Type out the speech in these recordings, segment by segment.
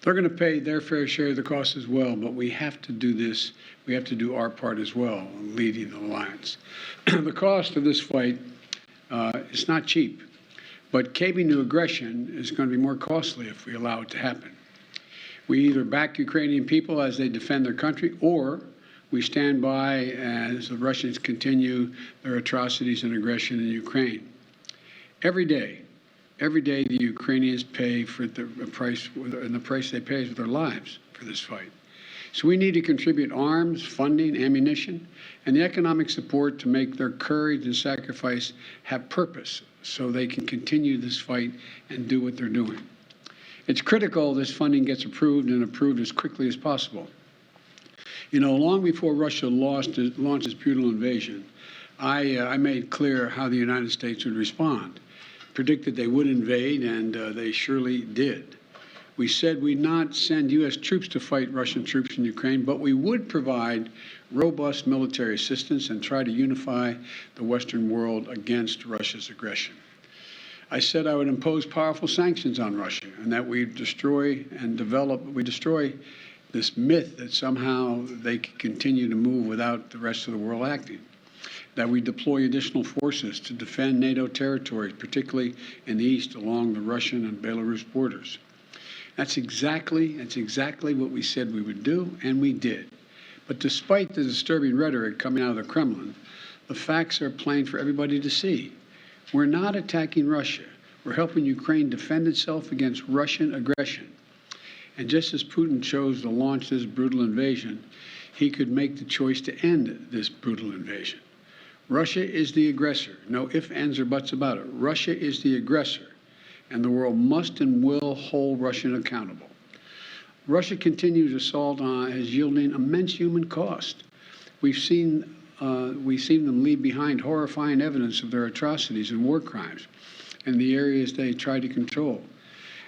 They're going to pay their fair share of the cost as well, but we have to do this. We have to do our part as well, leading the alliance. The cost of this fight is not cheap, but caving to aggression is going to be more costly if we allow it to happen. We either back Ukrainian people as they defend their country, or we stand by as the Russians continue their atrocities and aggression in Ukraine. Every day the Ukrainians pay for the price, and the price they pay is with their lives for this fight. So we need to contribute arms, funding, ammunition, and the economic support to make their courage and sacrifice have purpose so they can continue this fight and do what they're doing. It's critical this funding gets approved and approved as quickly as possible. You know, long before Russia launched its brutal invasion, I made clear how the United States would respond. Predicted they would invade, and they surely did. We said we'd not send U.S. troops to fight Russian troops in Ukraine, but we would provide robust military assistance and try to unify the Western world against Russia's aggression. I said I would impose powerful sanctions on Russia, and that we destroy this myth that somehow they can continue to move without the rest of the world acting. That we deploy additional forces to defend NATO territories, particularly in the east along the Russian and Belarus borders. That's exactly what we said we would do, and we did. But despite the disturbing rhetoric coming out of the Kremlin, the facts are plain for everybody to see. We're not attacking Russia. We're helping Ukraine defend itself against Russian aggression. And just as Putin chose to launch this brutal invasion, he could make the choice to end this brutal invasion. Russia is the aggressor. No ifs, ands, or buts about it. Russia is the aggressor, and the world must and will hold Russia accountable. Russia's continued assault is yielding immense human cost. We've seen them leave behind horrifying evidence of their atrocities and war crimes in the areas they try to control.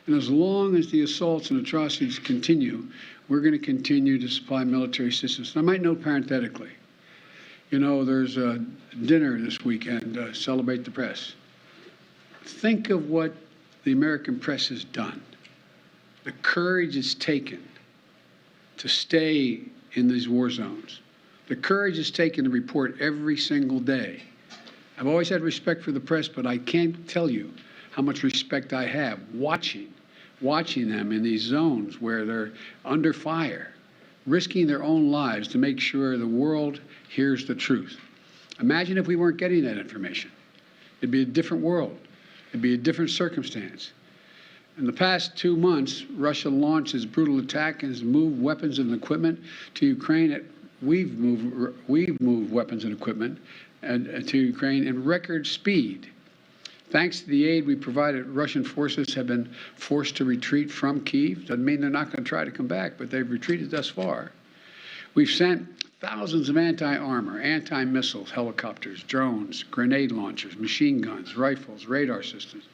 And as long as the assaults and atrocities continue, we're going to continue to supply military assistance. And I might note parenthetically, you know, there's a dinner this weekend, Celebrate the Press. Think of what the American press has done. The courage it's taken to stay in these war zones. The courage it's taken to report every single day. I've always had respect for the press, but I can't tell you how much respect I have watching them in these zones where they're under fire, risking their own lives to make sure the world hears the truth. Imagine if we weren't getting that information. It'd be a different world. It'd be a different circumstance. In the past 2 months, Russia launched its brutal attack and has moved weapons and equipment to Ukraine. We've moved weapons and equipment to Ukraine in record speed. Thanks to the aid we provided, Russian forces have been forced to retreat from Kyiv. Doesn't mean they're not going to try to come back, but they've retreated thus far. We've sent thousands of anti-armor, anti-missiles, helicopters, drones, grenade launchers, machine guns, rifles, radar systems.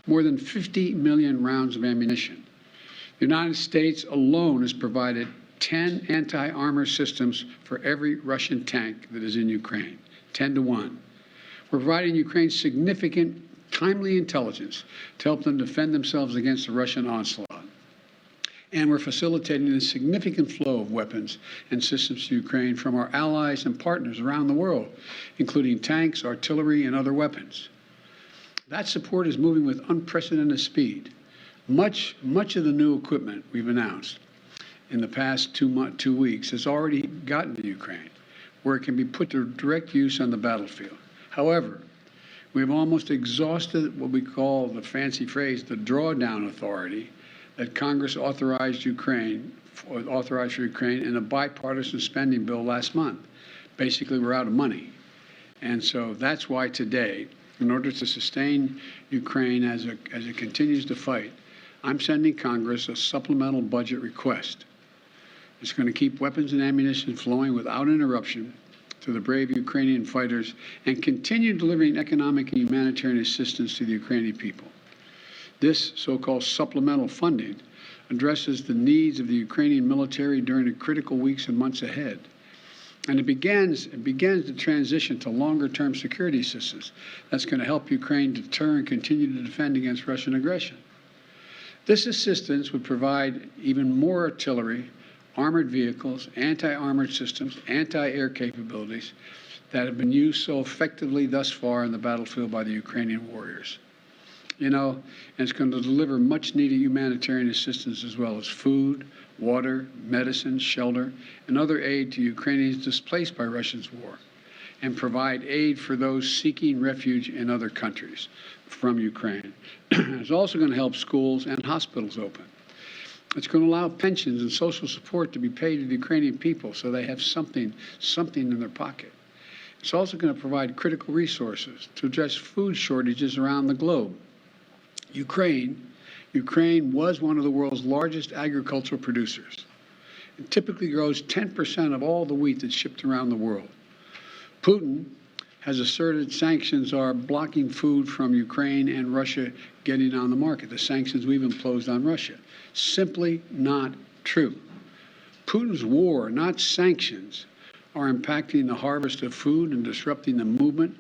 More than 50 million rounds of ammunition. The United States alone has provided 10 anti-armor systems for every Russian tank that is in Ukraine, 10 to 1. We're providing Ukraine significant, timely intelligence to help them defend themselves against the Russian onslaught. And we're facilitating a significant flow of weapons and systems to Ukraine from our allies and partners around the world, including tanks, artillery, and other weapons. That support is moving with unprecedented speed. Much of the new equipment we've announced in the past 2 weeks has already gotten to Ukraine, where it can be put to direct use on the battlefield. However, we've almost exhausted what we call, the fancy phrase, the drawdown authority that Congress authorized for Ukraine in a bipartisan spending bill last month. Basically, we're out of money. And so that's why today, in order to sustain Ukraine as it continues to fight, I'm sending Congress a supplemental budget request. It's going to keep weapons and ammunition flowing without interruption to the brave Ukrainian fighters and continue delivering economic and humanitarian assistance to the Ukrainian people. This so-called supplemental funding addresses the needs of the Ukrainian military during the critical weeks and months ahead. And it begins the transition to longer-term security assistance that's going to help Ukraine deter and continue to defend against Russian aggression. This assistance would provide even more artillery, armored vehicles, anti-armored systems, anti-air capabilities that have been used so effectively thus far in the battlefield by the Ukrainian warriors. You know, and it's going to deliver much needed humanitarian assistance as well as food, water, medicine, shelter, and other aid to Ukrainians displaced by Russia's war, and provide aid for those seeking refuge in other countries from Ukraine. It's also going to help schools and hospitals open. It's going to allow pensions and social support to be paid to the Ukrainian people so they have something in their pocket. It's also going to provide critical resources to address food shortages around the globe. Ukraine was one of the world's largest agricultural producers. It typically grows 10% of all the wheat that's shipped around the world. Putin has asserted sanctions are blocking food from Ukraine and Russia getting on the market, the sanctions we've imposed on Russia. Simply not true. Putin's war, not sanctions, are impacting the harvest of food and disrupting the movement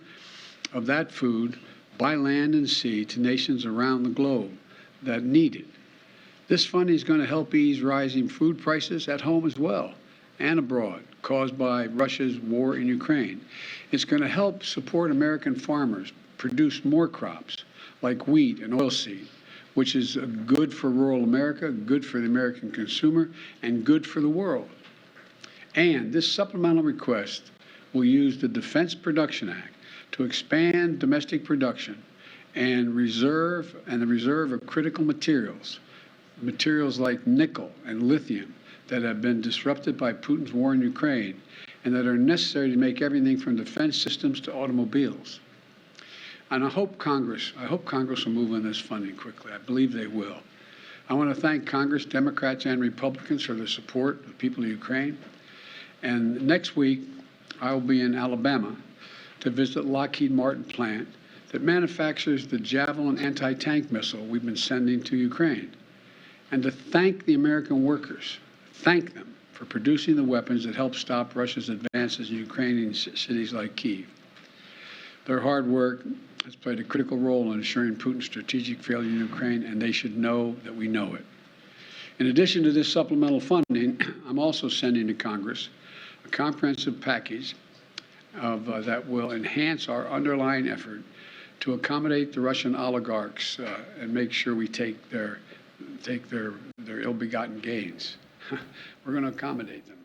of that food by land and sea to nations around the globe that need it. This funding is going to help ease rising food prices at home as well and abroad, caused by Russia's war in Ukraine. It's going to help support American farmers produce more crops like wheat and oilseed, which is good for rural America, good for the American consumer, and good for the world. And this supplemental request will use the Defense Production Act to expand domestic production and the reserve of critical materials like nickel and lithium that have been disrupted by Putin's war in Ukraine and that are necessary to make everything from defense systems to automobiles. And I hope Congress will move on this funding quickly. I believe they will. I want to thank Congress, Democrats and Republicans, for their support of the people of Ukraine. And next week, I will be in Alabama to visit Lockheed Martin plant that manufactures the Javelin anti-tank missile we've been sending to Ukraine, and to thank the American workers, thank them for producing the weapons that help stop Russia's advances in Ukrainian cities like Kyiv. Their hard work has played a critical role in ensuring Putin's strategic failure in Ukraine, and they should know that we know it. In addition to this supplemental funding, I'm also sending to Congress a comprehensive package that will enhance our underlying effort to accommodate the Russian oligarchs and make sure we take their ill-begotten gains. We're going to accommodate them.